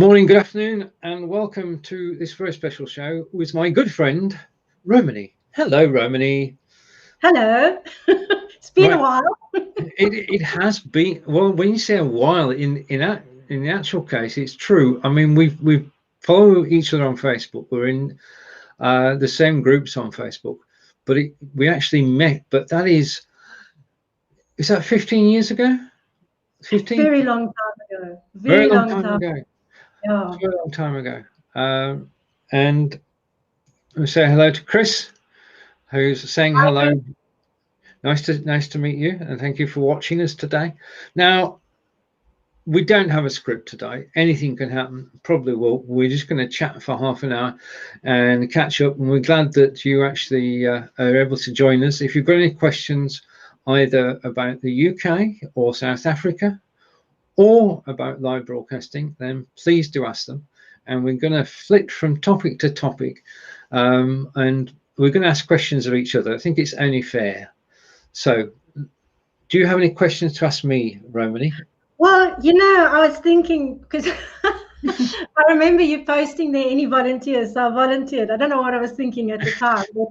Morning, good afternoon, and welcome to this very special show with my good friend, Romany. Hello, Romany. Hello. It's been a Right, while. it has been, well, when you say a while, in the actual case, it's true. I mean, we follow each other on Facebook. We're in the same groups on Facebook, but we actually met. But is that 15 years ago? 15, Very long time ago. very Very long long time time. ago. Yeah. Very long time ago. And we say hello to Chris, who's saying hello. Nice to meet you, and thank you for watching us today. Now, we don't have a script today. Anything can happen. Probably will. We're just going to chat for half an hour and catch up. And we're glad that you actually are able to join us. If you've got any questions, either about the UK or South Africa, or about live broadcasting, then please do ask them. And we're going to flit from topic to topic, and we're going to ask questions of each other. I think it's only fair. So, do you have any questions to ask me, Romany? Well, I was thinking because I remember you posting there any volunteers. So I volunteered. I don't know what I was thinking at the time, but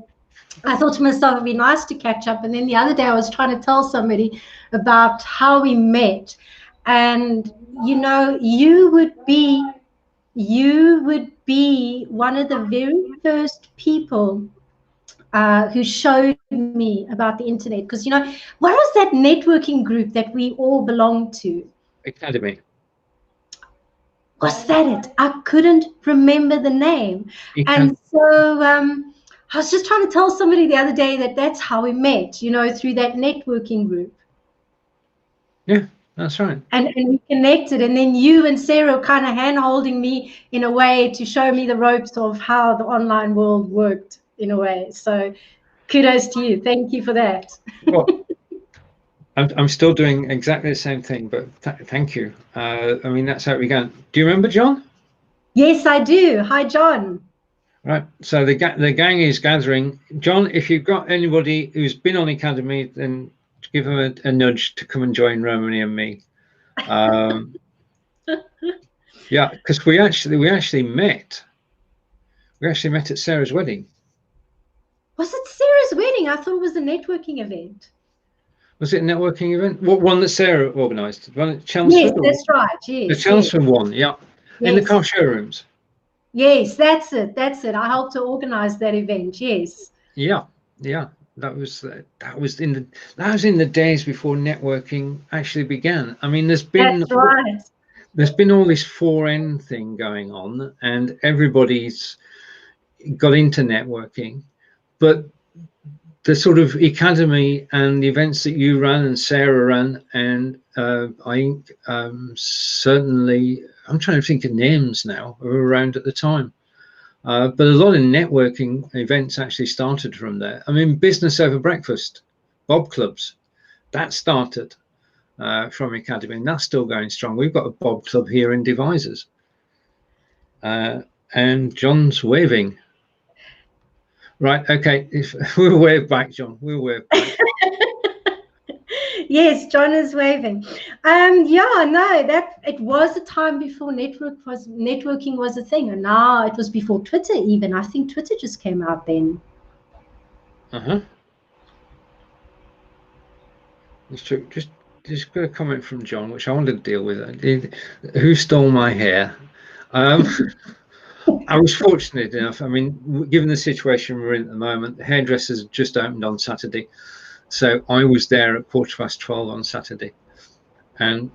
I thought to myself it'd be nice to catch up. And then the other day I was trying to tell somebody about how we met. And you would be one of the very first people who showed me about the internet, because what was that networking group that we all belonged to? Academy. Was that it? I couldn't remember the name. And so I was just trying to tell somebody the other day that that's how we met, through that networking group. Yeah, that's right. And we connected, and then you and Sarah were kind of hand-holding me in a way to show me the ropes of how the online world worked in a way. So kudos to you. Thank you for that. Well, I'm still doing exactly the same thing, but thank you. I mean, that's how it began. Do you remember, John? Yes, I do. Hi, John. Right. So the gang is gathering. John, if you've got anybody who's been on Academy, then give them a nudge to come and join Romany and me. Yeah, because we actually met. We actually met at Sarah's wedding. Was it Sarah's wedding? I thought it was a networking event. Was it a networking event? What one that Sarah organised? One at Chelmsford? Yes, that's right. The Yes, Chelmsford one, yeah. In the yes, car showrooms. yes. That's it. That's it. I helped to organise that event. Yes. Yeah, yeah. That was in the days before networking actually began. I mean, That's right. there's been all this 4N thing going on, and everybody's got into networking, but the sort of academy and the events that you ran and Sarah ran, and I think certainly, I'm trying to think of names now who were around at the time. But a lot of networking events actually started from there. I mean, business over breakfast, Bob clubs, that started from Academy, and that's still going strong. We've got a Bob club here in Devices. And John's waving. Right, okay, we'll wave back, John. We'll wave back. Yes, John is waving. Yeah, no, that it was a time before networking was a thing, and now it was before Twitter even. I think Twitter just came out then. It's true. Just got a comment from John, which I wanted to deal with. Who stole my hair? I was fortunate enough. I mean, given the situation we're in at the moment, the hairdressers just opened on Saturday. So I was there at 12:15 on Saturday. And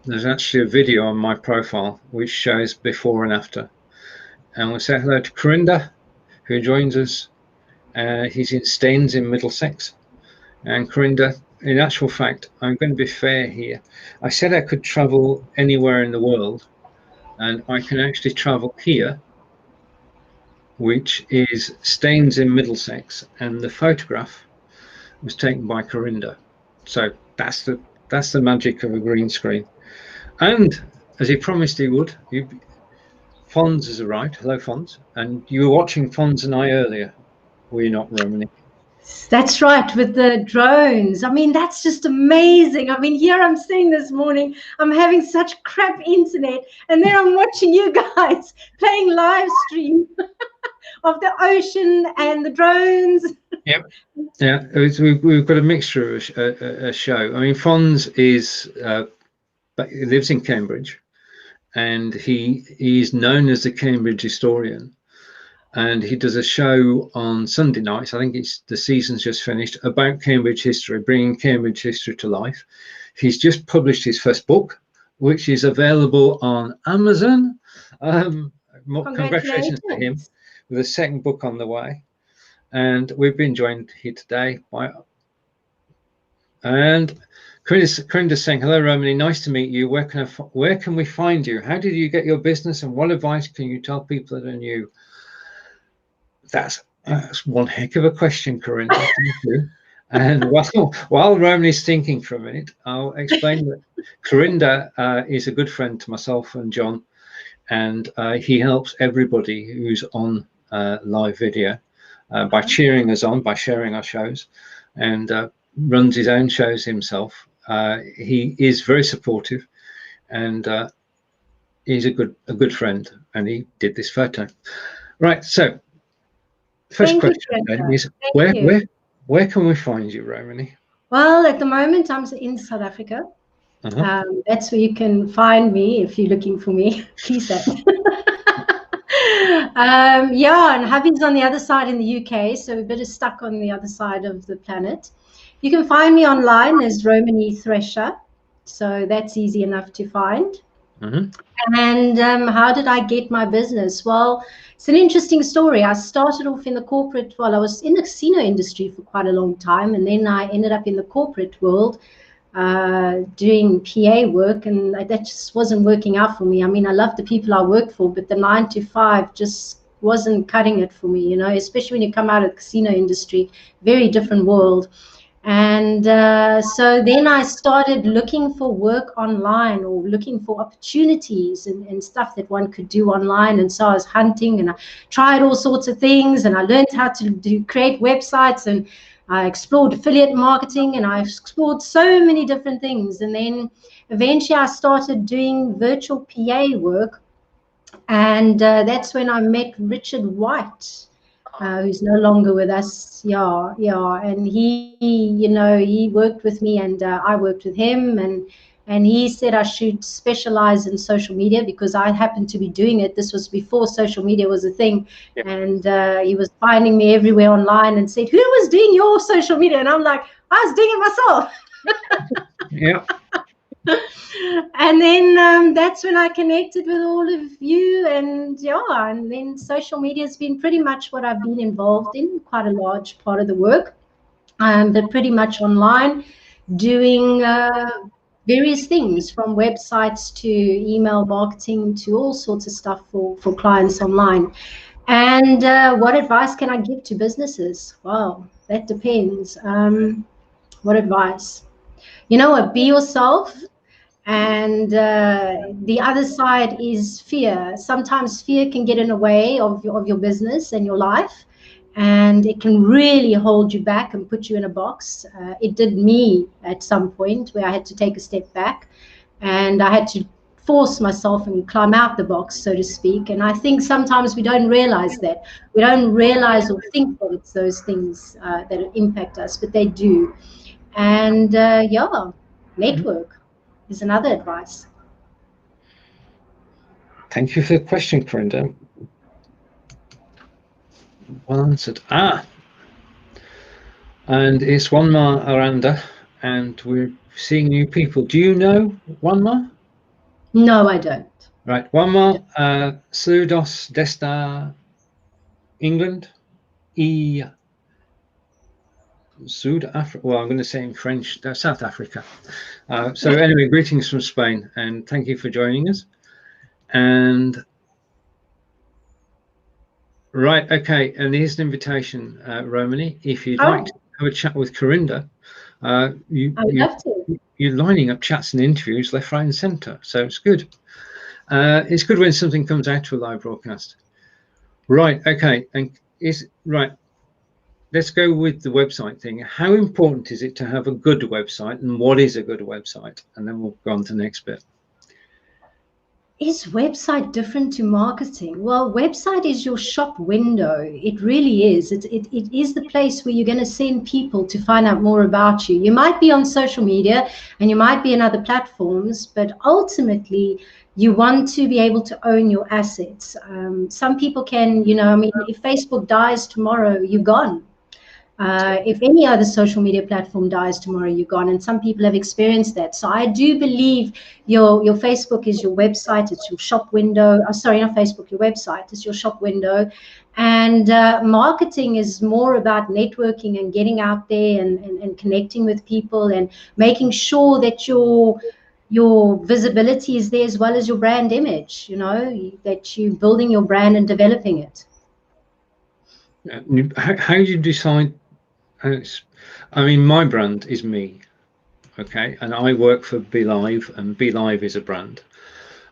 there's actually a video on my profile which shows before and after. And we'll say hello to Corinda, who joins us. He's in Staines in Middlesex. And Corinda, in actual fact, I'm going to be fair here. I said I could travel anywhere in the world, and I can actually travel here, which is Staines in Middlesex, and the photograph was taken by Corinda. So that's the magic of a green screen. And as he promised he would, Fonz has arrived. Hello, Fonz. And you were watching Fonz and I earlier, were you not, Romany? That's right, with the drones. I mean, that's just amazing. I mean, here I'm sitting this morning, I'm having such crap internet, and then I'm watching you guys playing live stream of the ocean and the drones. Yep. Yeah, we've got a mixture of a show. I mean, Fons is he lives in Cambridge, and he's known as the Cambridge historian. And he does a show on Sunday nights. I think the season's just finished, about Cambridge history, bringing Cambridge history to life. He's just published his first book, which is available on Amazon. Congratulations to him, with a second book on the way. And we've been joined here today by, and Corinda's saying, hello, Romany, nice to meet you. Where can we find you? How did you get your business, and what advice can you tell people that are new? That's one heck of a question, Corinda. Thank you. And while Romany's thinking for a minute, I'll explain that Corinda is a good friend to myself and John, and he helps everybody who's on live video by cheering us on, by sharing our shows, and runs his own shows himself. He is very supportive, and he's a good friend, and he did this photo. Right, so first question then is, where can we find you, Romany? Well, at the moment I'm in South Africa. That's where you can find me if you're looking for me. Please that. Yeah, and hubby's on the other side in the UK, so we're a bit stuck on the other side of the planet. You can find me online as Romany Thresher, so that's easy enough to find. And how did I get my business? Well, it's an interesting story. I started off in the corporate, I was in the casino industry for quite a long time, and then I ended up in the corporate world doing PA work, and that just wasn't working out for me. I mean, I love the people I worked for, but the 9 to 5 just wasn't cutting it for me, you know, especially when you come out of the casino industry, very different world. And so then I started looking for work online, or looking for opportunities and stuff that one could do online. And so I was hunting, and I tried all sorts of things, and I learned how to create websites, and I explored affiliate marketing, and I explored so many different things. And then eventually I started doing virtual PA work, and that's when I met Richard White, who's no longer with us. Yeah. And he, you know, he worked with me, and I worked with him, and he said I should specialize in social media because I happened to be doing it. This was before social media was a thing. Yep. And he was finding me everywhere online and said, who was doing your social media? And I'm like, I was doing it myself. Yeah. And then that's when I connected with all of you, and then social media has been pretty much what I've been involved in, quite a large part of the work, but pretty much online, doing various things from websites to email marketing to all sorts of stuff for clients online. And what advice can I give to businesses? Well, that depends. What advice? You know what? Be yourself. And the other side is fear. Sometimes fear can get in the way of your business and your life, and it can really hold you back and put you in a box. It did me at some point, where I had to take a step back, and I had to force myself and climb out the box, so to speak. And I think sometimes we don't realize that. We don't realize or think that it's those things that impact us, but they do. And network is another advice. Thank you for the question, Corinda. Well answered. And it's Wanma Aranda, and we're seeing new people. Do you know Wanma? No, I don't. Right, Wanma, Saludos desde England y South Africa. Well, I'm going to say in French, South Africa. So anyway, greetings from Spain, and thank you for joining us. And right, okay, and here's an invitation, Romany, if you'd like to have a chat with Corinda. You're lining up chats and interviews left, right, and centre, so it's good. It's good when something comes out to a live broadcast. Right, okay, and is right. let's go with the website thing. How important is it to have a good website, and what is a good website? And then we'll go on to the next bit. Is website different to marketing? Well, website is your shop window. It really is. It is the place where you're going to send people to find out more about you. You might be on social media and you might be in other platforms, but ultimately you want to be able to own your assets. Some people can, I mean, if Facebook dies tomorrow, you're gone. If any other social media platform dies tomorrow, you're gone. And some people have experienced that. So I do believe your Facebook is your website. It's your shop window. Oh, sorry, not Facebook, your website. It's your shop window. And marketing is more about networking and getting out there and connecting with people and making sure that your visibility is there as well as your brand image, that you're building your brand and developing it. How do you decide? I mean, my brand is me, okay, and I work for BeLive, and BeLive is a brand.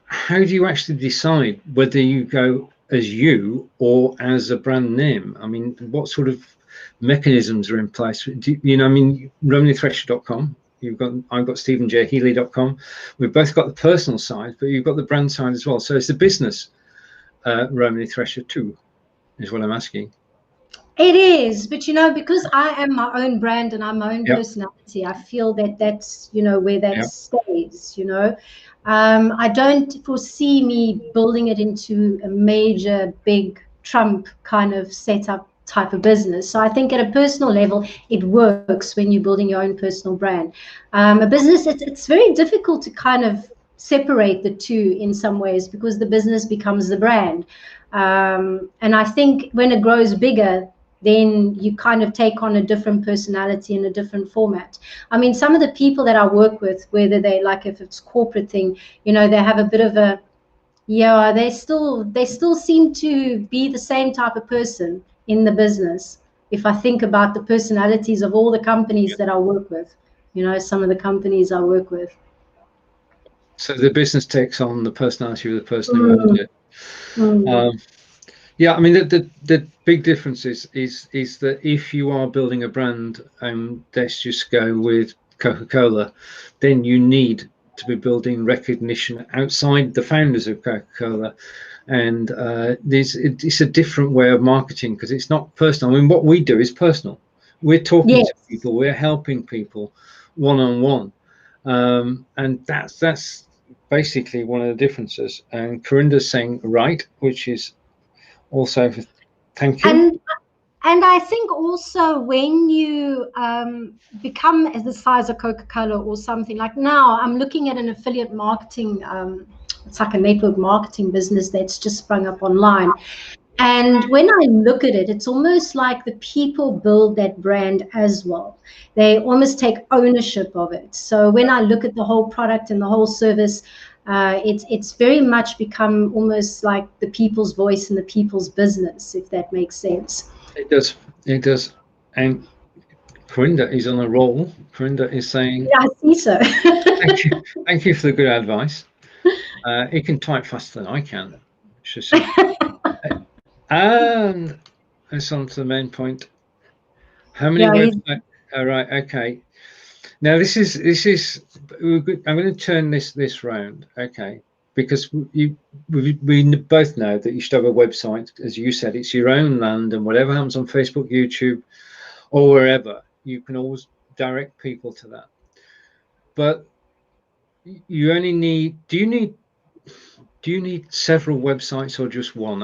How do you actually decide whether you go as you or as a brand name? I mean, what sort of mechanisms are in place? I mean, RomanyThresher.com. I've got StephenJHealey.com. We've both got the personal side, but you've got the brand side as well. So it's the business Romany Thresher too, is what I'm asking. It is, but because I am my own brand and I'm my own personality, I feel that that's where that stays. I don't foresee me building it into a major big Trump kind of setup type of business. So I think at a personal level, it works when you're building your own personal brand. A business, it's very difficult to kind of separate the two in some ways because the business becomes the brand. And I think when it grows bigger, then you kind of take on a different personality and a different format. I mean, some of the people that I work with, whether they like, if it's corporate thing, they have a bit of a, they still seem to be the same type of person in the business. If I think about the personalities of all the companies that I work with, some of the companies I work with. So the business takes on the personality of the person who owns it. Yeah, I mean, the big difference is that if you are building a brand, let's just go with Coca-Cola, then you need to be building recognition outside the founders of Coca-Cola. And it's a different way of marketing because it's not personal. I mean, what we do is personal. We're talking to people, we're helping people one-on-one. And that's basically one of the differences. And Corinda's saying right, which is also thank you. And I think also when you become as the size of Coca-Cola or something, like now I'm looking at an affiliate marketing, it's like a network marketing business that's just sprung up online. And when I look at it, it's almost like the people build that brand as well. They almost take ownership of it. So when I look at the whole product and the whole service, it's very much become almost like the people's voice and the people's business, if that makes sense. It does. And Corinda is on a roll. Corinda is saying, yeah, I see so. thank you for the good advice. He can type faster than I can. And it's on to the main point. How many websites? All right, okay. Now this is I'm going to turn this round, okay, because we both know that you should have a website. As you said, it's your own land, and whatever happens on Facebook, YouTube, or wherever, you can always direct people to that. But you only need. Do you need several websites or just one?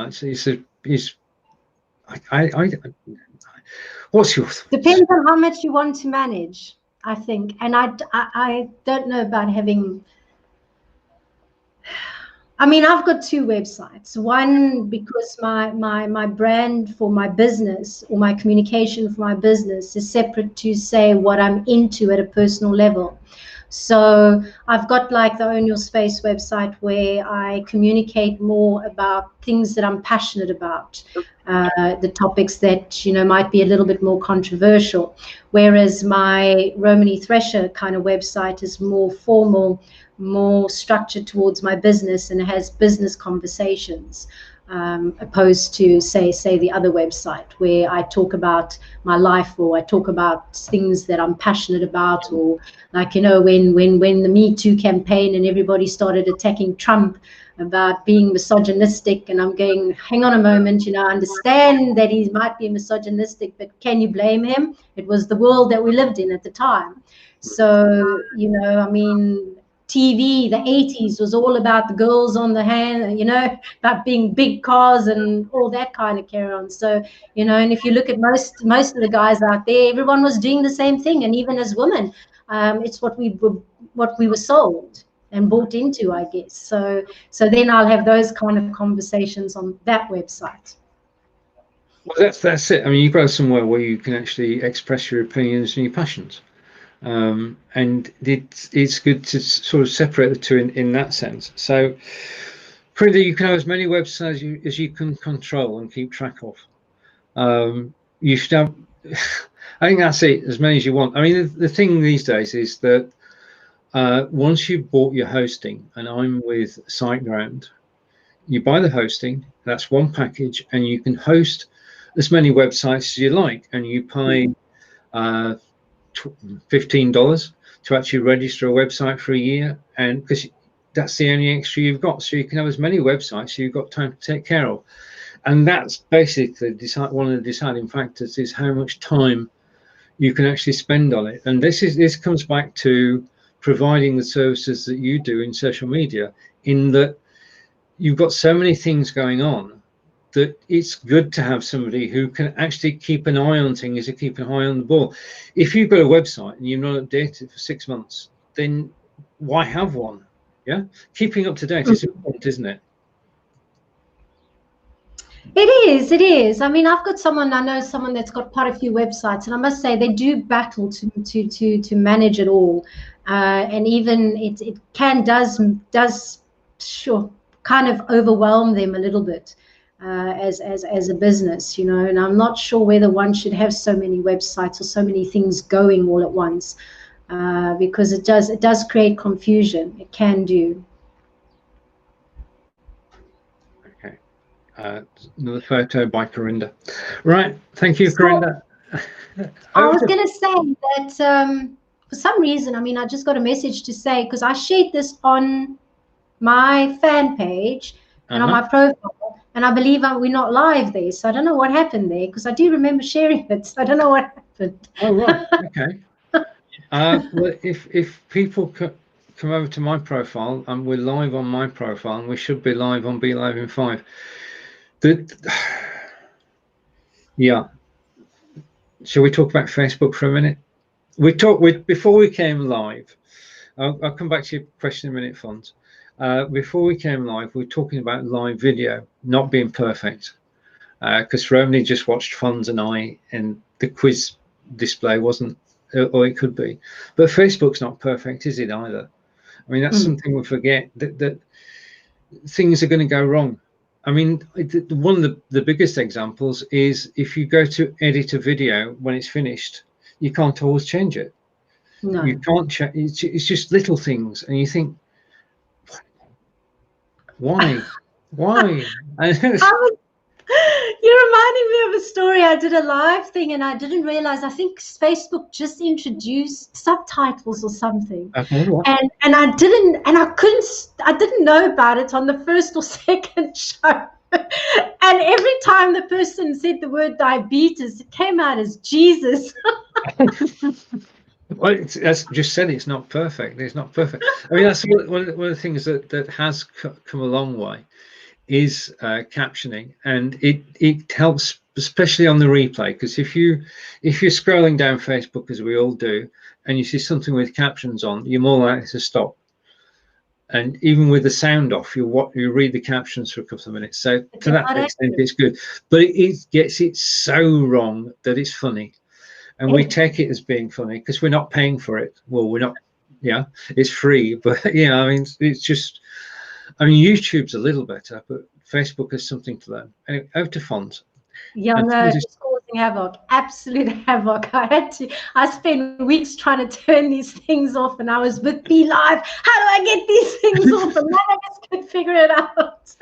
What's your thoughts? Depends on how much you want to manage, I think. And I don't know about having. I mean, I've got two websites. One because my brand for my business or my communication for my business is separate to say what I'm into at a personal level. So I've got like the Own Your Space website where I communicate more about things that I'm passionate about, the topics that, might be a little bit more controversial. Whereas my Romany Thresher kind of website is more formal, more structured towards my business and has business conversations. opposed to say the other website where I talk about my life, or I talk about things that I'm passionate about, or like, you know, when the Me Too campaign and everybody started attacking Trump about being misogynistic, and I'm going, hang on a moment, you know, I understand that he might be misogynistic, but can you blame him? It was the world that we lived in at the time. So, you know, I mean, TV, the 80s was all about the girls on the hand, you know, about being big cars and all that kind of carry on. So, you know, and if you look at most of the guys out there, everyone was doing the same thing. And even as women, it's what we were sold and bought into, I guess. So then I'll have those kind of conversations on that website. Well, that's it. I mean, you've got somewhere where you can actually express your opinions and your passions. And it's good to sort of separate the two in that sense. So, Corinda, you can have as many websites as you can control and keep track of. You should have, I think that's it, as many as you want. I mean, the thing these days is that once you've bought your hosting, and I'm with SiteGround, you buy the hosting, that's one package, and you can host as many websites as you like, and you pay $15 to actually register a website for a year, and because that's the only extra you've got, so you can have as many websites you've got time to take care of. And that's basically one of the deciding factors, is how much time you can actually spend on it. And this comes back to providing the services that you do in social media, in that you've got so many things going on that it's good to have somebody who can actually keep an eye on things, and keep an eye on the ball. If you've got a website and you're not updated for 6 months, then why have one? Yeah, keeping up to date is important, isn't it? It is. I mean, I know someone that's got quite a few websites, and I must say they do battle to manage it all. And even it does sure kind of overwhelm them a little bit as a business, you know. And I'm not sure whether one should have so many websites or so many things going all at once, because it does create confusion. It can do. Another photo by Corinda. Right, thank you, Corinda. I was going to say that for some reason, I mean, I just got a message to say, because I shared this on my fan page and on my profile, and I believe we're not live there, so I don't know what happened there, because I do remember sharing it, so I don't know what happened. Oh, right, okay. Well, if people come over to my profile, and we're live on my profile, and we should be live on Be Live in 5. Yeah. Shall we talk about Facebook for a minute? Before we came live. I'll come back to your question in a minute, Fons. Before we came live, we were talking about live video not being perfect, because Romany just watched Fons and I, and the quiz display wasn't, or it could be. But Facebook's not perfect, is it either? I mean, that's something we forget, that things are going to go wrong. I mean, one of the biggest examples is if you go to edit a video when it's finished, you can't always change it. No. You can't change. It's just little things, and you think, why? Why? You're reminding me of a story. I did a live thing, and I didn't realize, I think Facebook just introduced subtitles or something. Okay, yeah. And I didn't know about it on the first or second show. And every time the person said the word diabetes, it came out as Jesus. Well, as just said, it's not perfect. It's not perfect. I mean, that's one of the things that has come a long way, is captioning, and it helps, especially on the replay, because if you're scrolling down Facebook, as we all do, and you see something with captions on, you're more likely to stop. And even with the sound off, you read the captions for a couple of minutes. So to that extent, it's good. But it gets it so wrong that it's funny. And we take it as being funny because we're not paying for it. Well, we're not, yeah, it's free. But, yeah, I mean, it's just, I mean, YouTube's a little better, but Facebook has something to learn. Anyway, over to Fons. Yeah, no, it's causing havoc, absolute havoc. I spent weeks trying to turn these things off, and I was with Be Live. How do I get these things off? And none of us could figure it out.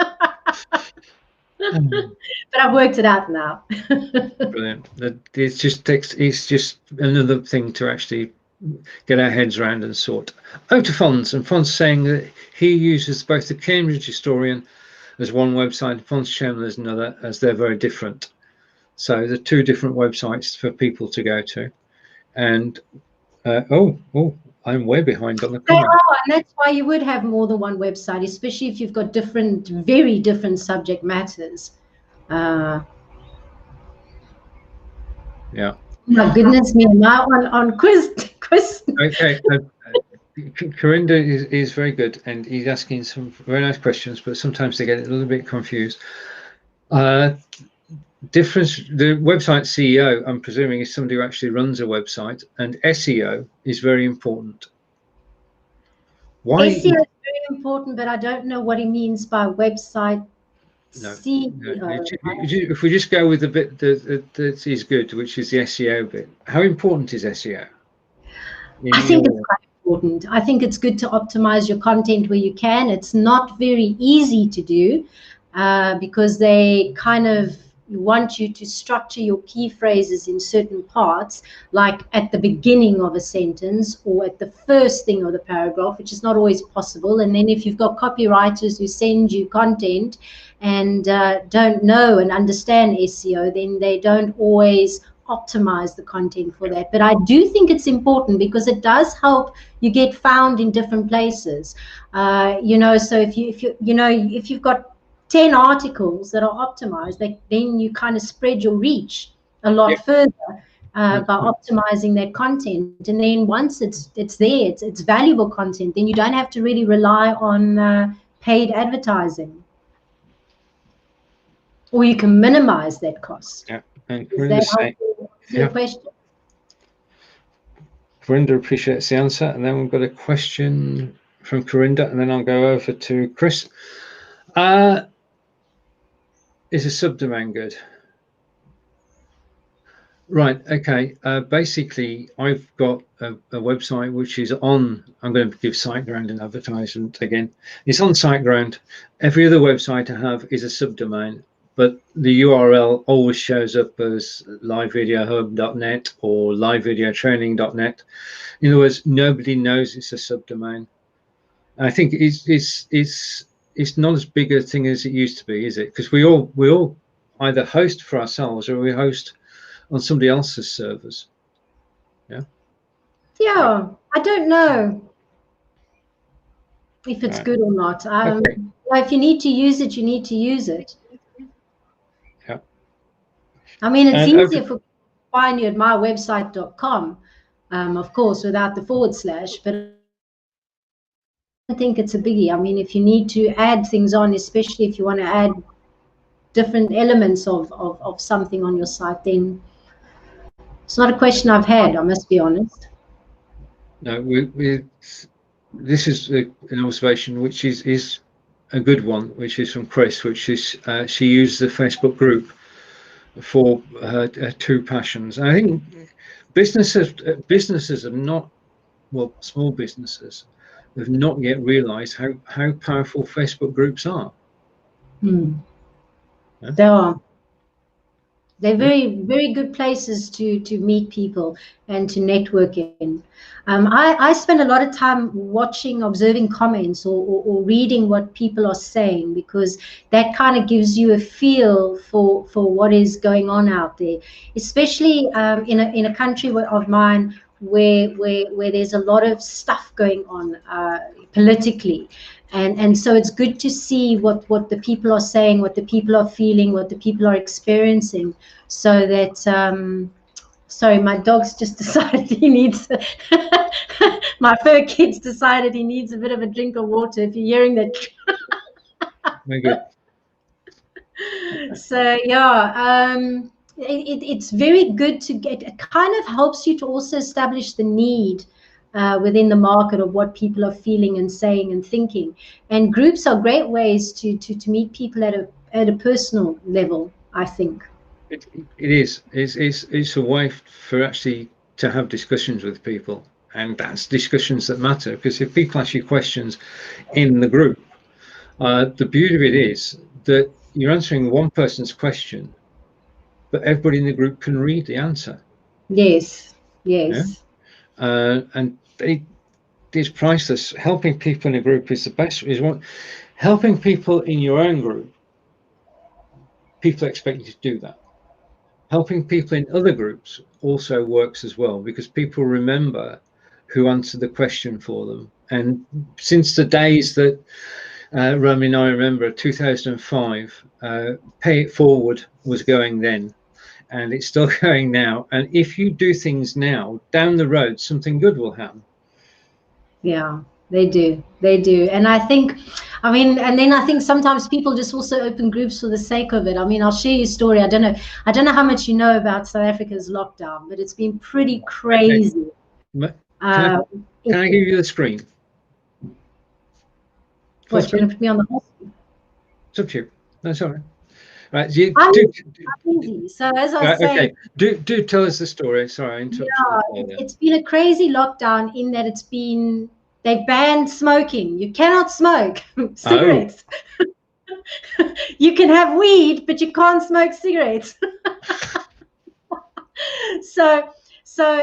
But I've worked it out now. Brilliant. It's just another thing to actually get our heads around and sort. To Fons, and Fons saying that he uses both the Cambridge Historian as one website, Fons Chairman as another, as they're very different. So they're two different websites for people to go to. And I'm way behind on the comment. And that's why you would have more than one website, especially if you've got very different subject matters. Yeah. My goodness me, now on quiz. Okay. Corinda is very good, and he's asking some very nice questions, but sometimes they get a little bit confused. Difference, the website CEO, I'm presuming, is somebody who actually runs a website, and SEO is very important. Why? SEO is very important, but I don't know what he means by website CEO. No. If we just go with the bit that is good, which is the SEO bit, how important is SEO? I think it's quite important. I think it's good to optimize your content where you can. It's not very easy to do because they kind of want you to structure your key phrases in certain parts, like at the beginning of a sentence or at the first thing of the paragraph, which is not always possible. And then if you've got copywriters who send you content and don't know and understand SEO, then they don't always optimize the content for that. But I do think it's important because it does help you get found in different places. So if you've got 10 articles that are optimized, then you kind of spread your reach a lot further by optimizing that content. And then once it's there, it's valuable content, then you don't have to really rely on paid advertising. Or you can minimize that cost. Yeah. And your question. Corinda appreciates the answer, and then we've got a question from Corinda, and then I'll go over to Chris. Is a subdomain good? Right. Okay. Basically, I've got a website which is on. I'm going to give SiteGround an advertisement again. It's on SiteGround. Every other website I have is a subdomain, but the URL always shows up as livevideohub.net or livevideotraining.net. In other words, nobody knows it's a subdomain. I think it's not as big a thing as it used to be, is it? Because we all either host for ourselves or we host on somebody else's servers. Yeah, I don't know if it's good or not. Okay. If you need to use it, you need to use it. Yeah. I mean, it's easier for find you at mywebsite.com, of course, without the / but I don't think it's a biggie. I mean, if you need to add things on, especially if you want to add different elements of something on your site, then it's not a question I've had, I must be honest. No, this is an observation which is a good one, which is from Chris, which is she used the Facebook group for her two passions. And I think businesses have not, well, small businesses have not yet realized how powerful Facebook groups are. Yeah? They are. They're very, very good places to meet people and to network in. I spend a lot of time observing comments or reading what people are saying, because that kind of gives you a feel for what is going on out there, especially in a country of mine where there's a lot of stuff going on politically. And so it's good to see what the people are saying, what the people are feeling, what the people are experiencing, so that sorry, my dog's just decided he needs my fur kid's decided he needs a bit of a drink of water, if you're hearing that. Very good. So yeah, it's very good to get. It kind of helps you to also establish the need within the market of what people are feeling and saying and thinking. And groups are great ways to meet people at a personal level, I think. It is. It's a way for actually to have discussions with people, and that's discussions that matter, because if people ask you questions in the group, the beauty of it is that you're answering one person's question, but everybody in the group can read the answer. Yes, Yeah? yes. And it is priceless. Helping people in a group is the best. Helping people in your own group, people expect you to do that. Helping people in other groups also works as well, because people remember who answered the question for them. And since the days that Romany and I remember, 2005, Pay It Forward was going then, and it's still going now. And if you do things now, down the road, something good will happen. Yeah, they do. They do. And I think, I mean, and then I think sometimes people just also open groups for the sake of it. I mean, I'll share you a story. I don't know how much you know about South Africa's lockdown, but it's been pretty crazy. Okay. Can I give you the screen? What, you're going to put me on the hot seat? It's up to you. That's all right. Right. I'm easy. So as I was saying, okay. Do tell us the story. Sorry, I interrupted. Yeah, it's been a crazy lockdown in that they banned smoking. You cannot smoke cigarettes. Oh. You can have weed, but you can't smoke cigarettes. So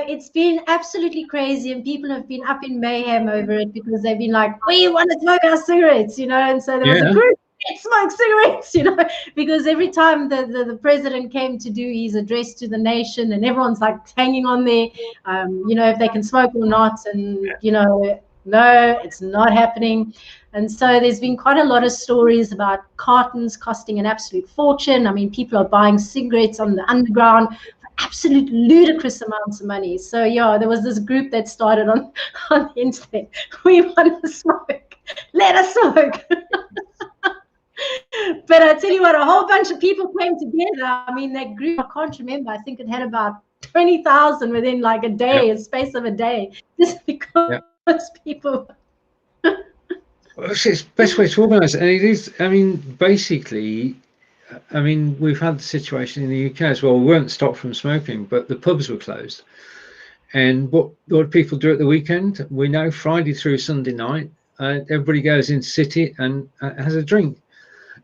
it's been absolutely crazy, and people have been up in mayhem over it because they've been like, we want to smoke our cigarettes, and so there was a group, smoke cigarettes, because every time the president came to do his address to the nation, and everyone's like hanging on there, if they can smoke or not, and no, it's not happening. And so there's been quite a lot of stories about cartons costing an absolute fortune. I mean, people are buying cigarettes on the underground for absolute ludicrous amounts of money. So yeah, there was this group that started on the internet. We want to smoke. Let us smoke. But I tell you what, a whole bunch of people came together. I mean, that group, I can't remember. I think it had about 20,000 within like a day, a space of a day, just because people. It's the best way to organise it. And it is, I mean, basically, we've had the situation in the UK as well. We weren't stopped from smoking, but the pubs were closed. And what do people do at the weekend? We know Friday through Sunday night, everybody goes in city and has a drink.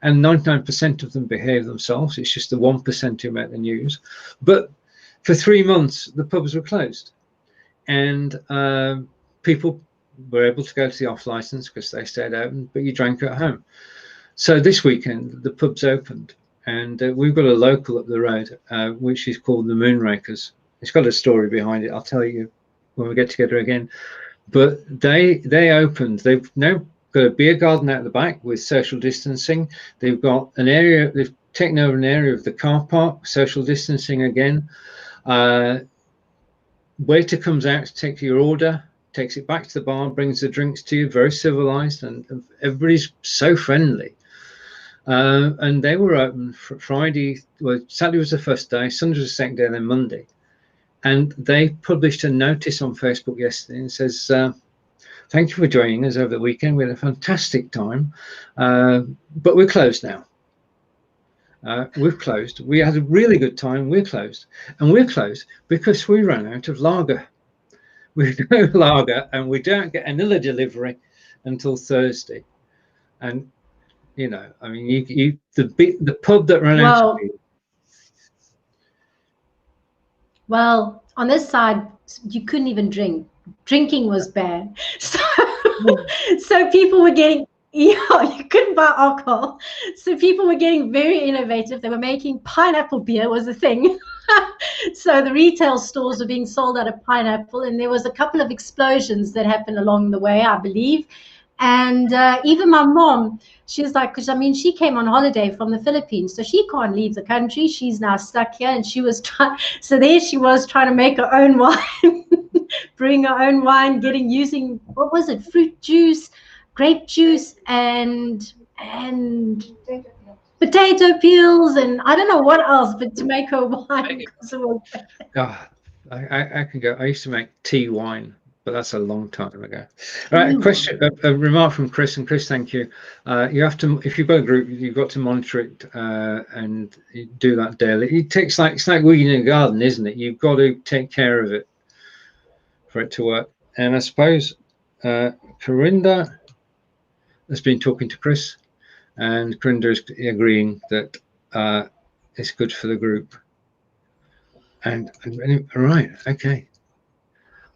And 99% of them behave themselves. It's just the 1% who make the news. But for 3 months, the pubs were closed. And people were able to go to the off license because they stayed open, but you drank at home. So this weekend, the pubs opened. And we've got a local up the road, which is called the Moonrakers. It's got a story behind it. I'll tell you when we get together again. But they opened. They've now got a beer garden out the back with social distancing. They've got an area. They've taken over an area of the car park, social distancing again. Waiter comes out to take your order, takes it back to the bar, brings the drinks to you. Very civilized, and everybody's so friendly. And they were open Friday. Well, Saturday was the first day. Sunday was the second day, and then Monday. And they published a notice on Facebook yesterday and says, thank you for joining us over the weekend. We had a fantastic time, but we're closed now. We've closed. We had a really good time. We're closed. And we're closed because we ran out of lager. We've no lager, and we don't get another delivery until Thursday. And, the pub that ran out of beer. Well, on this side, you couldn't even drink. Drinking was banned. So people were getting, you couldn't buy alcohol. So people were getting very innovative. They were making pineapple beer was a thing. So the retail stores were being sold out of pineapple, and there was a couple of explosions that happened along the way, I believe. And even my mom, she was like, because she came on holiday from the Philippines, so she can't leave the country. She's now stuck here, and she was so there she was trying to make her own wine, brewing her own wine, using what was it, fruit juice, grape juice, and potato peels, and I don't know what else, but to make her wine. I can go. I used to make tea wine, but that's a long time ago. Right, a remark from Chris, and Chris, thank you. You have to, if you've got a group, you've got to monitor it and do that daily. It's like weeding a garden, isn't it? You've got to take care of it for it to work. And I suppose Corinda has been talking to Chris, and Corinda is agreeing that it's good for the group. And right, okay.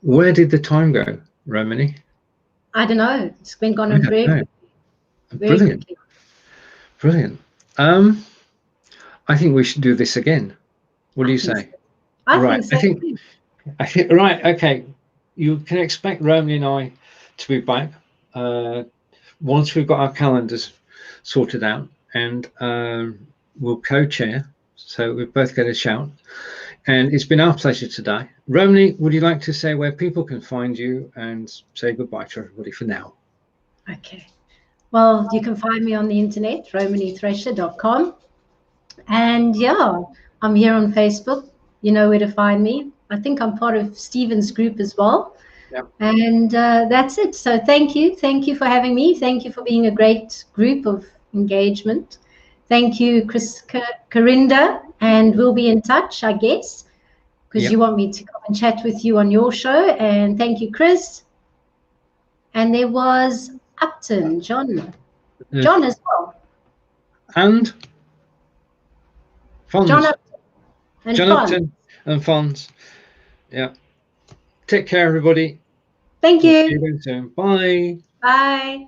Where did the time go, Romany? I don't know. It's been gone I don't very, know. very Brilliant, quickly. brilliant. I think we should do this again. What do you say? I Right, think so. I think right. Okay, you can expect Romany and I to be back once we've got our calendars sorted out, and we'll co-chair, so we both get a shout. And it's been our pleasure today. Romany, would you like to say where people can find you and say goodbye to everybody for now? Okay. Well, you can find me on the internet, romanythresher.com. And yeah, I'm here on Facebook. You know where to find me. I think I'm part of Stephen's group as well. Yep. And that's it. So thank you. Thank you for having me. Thank you for being a great group of engagement. Thank you, Corinda. And we'll be in touch, I guess, because Yep. you want me to come and chat with you on your show. And thank you, Chris. And there was Upton, John as well. And Fons. John Upton and John Fons. Upton and Fons. Yeah. Take care, everybody. Thank We'll see you. you again soon. Bye. Bye.